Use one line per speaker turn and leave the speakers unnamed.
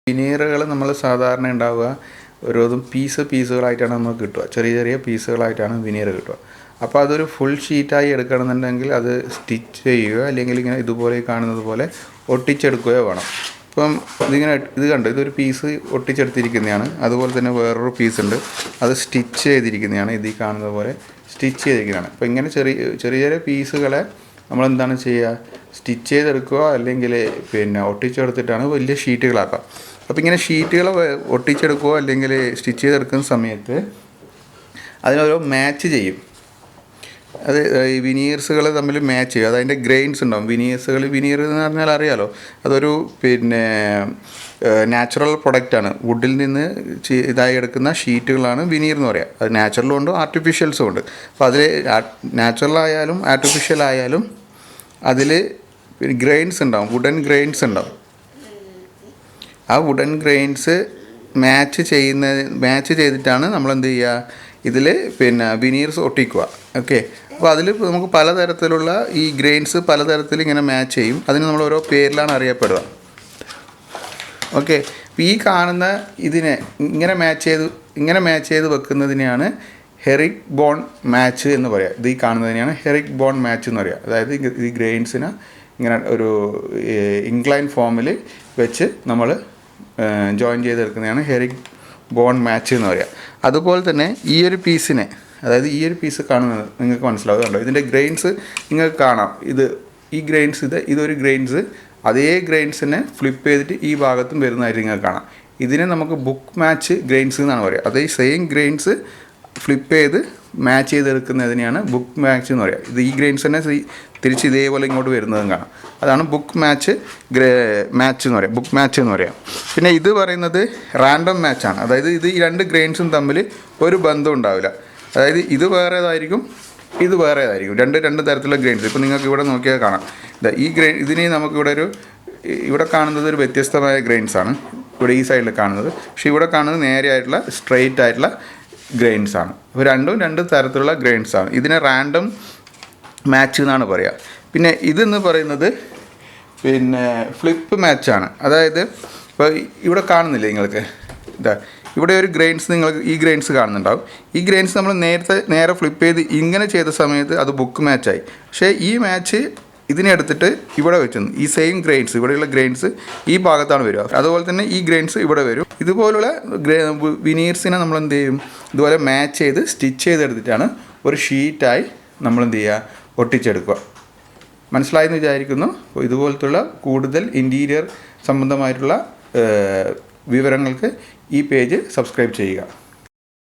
വിനീറുകൾ നമ്മൾ സാധാരണ ഉണ്ടാവുക ഓരോന്നും പീസുകളായിട്ടാണ് നമുക്ക് കിട്ടുക. ചെറിയ പീസുകളായിട്ടാണ് വിനീർ കിട്ടുക. അപ്പോൾ അതൊരു ഫുൾ ഷീറ്റായി എടുക്കണമെന്നുണ്ടെങ്കിൽ അത് സ്റ്റിച്ച് ചെയ്യുകയോ അല്ലെങ്കിൽ ഇങ്ങനെ ഇതുപോലെ കാണുന്നത് പോലെ ഒട്ടിച്ചെടുക്കുകയോ വേണം. ഇപ്പം ഇത് കണ്ടോ, ഇതൊരു പീസ് ഒട്ടിച്ചെടുത്തിരിക്കുന്നതാണ്. അതുപോലെ തന്നെ വേറൊരു പീസ് ഉണ്ട്, അത് സ്റ്റിച്ച് ചെയ്തിരിക്കുന്നതാണ്. ഇത് കാണുന്നത് പോലെ സ്റ്റിച്ച് ചെയ്തിരിക്കുന്നതാണ്. അപ്പോൾ ഇങ്ങനെ ചെറിയ പീസുകളെ നമ്മളെന്താണ് ചെയ്യുക, സ്റ്റിച്ച് ചെയ്തെടുക്കുക അല്ലെങ്കിൽ ഒട്ടിച്ചെടുത്തിട്ടാണ് വലിയ ഷീറ്റുകളാക്കുക. അപ്പോൾ ഇങ്ങനെ ഷീറ്റുകൾ ഒട്ടിച്ചെടുക്കുക അല്ലെങ്കിൽ സ്റ്റിച്ച് ചെയ്തെടുക്കുന്ന സമയത്ത് അതിനോരോ മാച്ച് ചെയ്യും. അത് ഈ വിനീർസുകൾ തമ്മിൽ മാച്ച് ചെയ്യും. അതതിൻ്റെ ഗ്രെയിൻസ് ഉണ്ടാവും. വിനീർ എന്ന് പറഞ്ഞാൽ അറിയാലോ, അതൊരു നാച്ചുറൽ പ്രൊഡക്റ്റാണ്. വുഡിൽ നിന്ന് ഇതായി എടുക്കുന്ന ഷീറ്റുകളാണ് വിനീർ എന്ന് പറയുക. അത് നാച്ചുറലും ഉണ്ട്, ആർട്ടിഫിഷ്യൽസും ഉണ്ട്. അപ്പോൾ അതിൽ നാച്ചുറലായാലും ആർട്ടിഫിഷ്യലായാലും അതിൽ ഗ്രെയിൻസ് ഉണ്ടാവും, വുഡൻ ഗ്രെയിൻസ് ഉണ്ടാവും. ആ വുഡൻ ഗ്രെയിൻസ് മാച്ച് ചെയ്തിട്ടാണ് നമ്മളെന്ത് ചെയ്യുക, ഇതിൽ വിനീർസ് ഒട്ടിക്കുക. ഓക്കെ, അപ്പോൾ അതിൽ നമുക്ക് പലതരത്തിലുള്ള ഈ ഗ്രെയിൻസ് പലതരത്തിൽ ഇങ്ങനെ മാച്ച് ചെയ്യും. അതിന് നമ്മൾ ഓരോ പേരിലാണ് അറിയപ്പെടുക. ഓക്കെ, അപ്പോൾ ഈ കാണുന്ന ഇതിനെ ഇങ്ങനെ മാച്ച് ചെയ്ത് വെക്കുന്നതിനെയാണ് ഹെറിക് ബോൺ മാച്ച് എന്ന് പറയുക. ഇത് ഈ കാണുന്നതിനെയാണ് ഹെറിക് ബോൺ മാച്ച് എന്ന് പറയുക. അതായത് ഈ ഗ്രെയിൻസിനെ ഇങ്ങനെ ഒരു ഇൻക്ലൈൻ ഫോമിൽ വെച്ച് നമ്മൾ ജോയിൻ ചെയ്തെടുക്കുന്നതാണ് ഹെറിക് ബോൺ മാച്ച് എന്ന് പറയുക. അതുപോലെ തന്നെ ഈ ഒരു പീസിനെ, അതായത് ഈ ഒരു പീസ് കാണുന്നത് നിങ്ങൾക്ക് മനസ്സിലാവും. കണ്ടോ, ഇതിൻ്റെ ഗ്രെയിൻസ് നിങ്ങൾക്ക് കാണാം. ഈ ഗ്രെയിൻസ് ഇതൊരു ഗ്രെയിൻസ്, അതേ ഗ്രെയിൻസിനെ ഫ്ലിപ്പ് ചെയ്തിട്ട് ഈ ഭാഗത്തും വരുന്നതായിട്ട് നിങ്ങൾക്ക് കാണാം. ഇതിനെ നമുക്ക് ബുക്ക് മാച്ച് ഗ്രെയിൻസ് എന്നാണ് പറയുക. അതേ സെയിം ഗ്രെയിൻസ് ഫ്ലിപ്പ് ചെയ്ത് മാച്ച് ചെയ്തെടുക്കുന്നതിനെയാണ് ബുക്ക് മാച്ച് എന്ന് പറയുക. ഇത് ഈ ഗ്രെയിൻസ് തന്നെ തിരിച്ച് ഇതേപോലെ ഇങ്ങോട്ട് വരുന്നതും കാണാം. അതാണ് ബുക്ക് മാച്ച് എന്ന് പറയുക, ബുക്ക് മാച്ച് എന്ന് പറയാം. പിന്നെ ഇത് പറയുന്നത് റാൻഡം മാച്ചാണ്. അതായത് ഈ രണ്ട് ഗ്രെയിൻസും തമ്മിൽ ഒരു ബന്ധം ഉണ്ടാവില്ല. അതായത് ഇത് വേറേതായിരിക്കും, ഇത് വേറേതായിരിക്കും. രണ്ട് തരത്തിലുള്ള ഗ്രെയിൻസ്. ഇപ്പോൾ നിങ്ങൾക്ക് ഇവിടെ നോക്കിയാൽ കാണാം, ഇതിനെ നമുക്കിവിടെ ഇവിടെ കാണുന്നത് ഒരു വ്യത്യസ്തമായ ഗ്രെയിൻസാണ്. ഇവിടെ ഈ സൈഡിൽ കാണുന്നത്, പക്ഷേ ഇവിടെ കാണുന്നത് നേരെയായിട്ടുള്ള സ്ട്രെയിറ്റ് ആയിട്ടുള്ള ഗ്രെയിൻസാണ്. അപ്പോൾ രണ്ട് തരത്തിലുള്ള ഗ്രെയിൻസാണ്. ഇതിനെ റാൻഡം മാച്ച് എന്നാണ് പറയുക. പിന്നെ ഇതെന്ന് പറയുന്നത് ഫ്ലിപ്പ് മാച്ചാണ്. അതായത് ഇപ്പോൾ ഇവിടെ കാണുന്നില്ലേ നിങ്ങൾക്ക്, ഇവിടെ ഒരു ഗ്രൈൻസ്, നിങ്ങൾക്ക് ഈ ഗ്രൈൻസ് കാണുന്നുണ്ടാവും. ഈ ഗ്രൈൻസ് നമ്മൾ നേരെ ഫ്ലിപ്പ് ചെയ്ത് ഇങ്ങനെ ചെയ്ത സമയത്ത് അത് ബുക്ക് മാച്ചായി. പക്ഷേ ഈ മാച്ച് ഇതിനെ എടുത്തിട്ട് ഇവിടെ വെച്ചു, ഈ സെയിം ഗ്രെയിൻസ്, ഇവിടെയുള്ള ഗ്രെയിൻസ് ഈ ഭാഗത്താണ് വരിക. അതുപോലെ തന്നെ ഈ ഗ്രെയിൻസ് ഇവിടെ വരും. ഇതുപോലുള്ള വിനീർസിനെ നമ്മൾ എന്ത് ചെയ്യും, ഇതുപോലെ മാച്ച് ചെയ്ത് സ്റ്റിച്ച് ചെയ്തെടുത്തിട്ടാണ് ഒരു ഷീറ്റായി നമ്മളെന്ത് ചെയ്യുക, ഒട്ടിച്ചെടുക്കുക. മനസ്സിലായെന്ന് വിചാരിക്കുന്നു. അപ്പോൾ ഇതുപോലത്തുള്ള കൂടുതൽ ഇൻറ്റീരിയർ സംബന്ധമായിട്ടുള്ള വിവരങ്ങൾക്ക് ഈ പേജ് സബ്സ്ക്രൈബ് ചെയ്യുക.